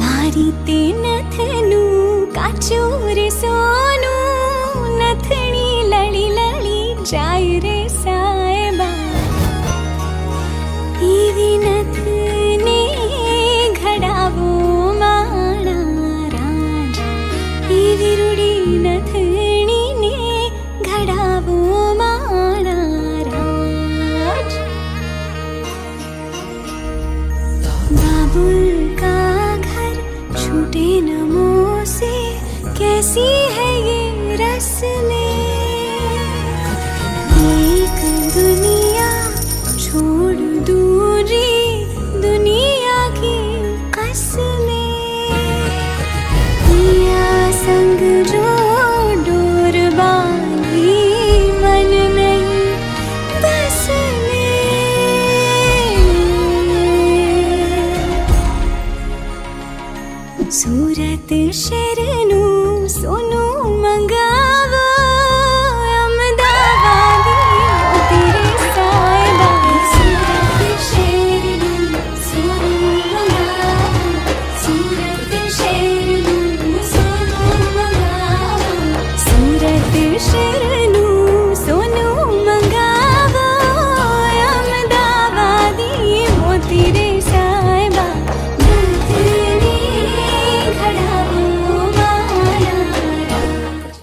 મારી તે નથનું કાચું રે સોનું, નથણી લળી લળી જાય રે સાહેબા. એવી નથને ઘડાવો માણા રાજ, એવી રૂડી નથણીને ઘડાવો માણા રાજ. बाबुल का घर छूटे न मुँह से, कैसी है ये रस्में. एक दुनिया छोड़ दूरी दुनिया की कसमें. पिया संग जो डोर बांधी मन नहीं बस में. सूरत शहरનું સોનું મંગા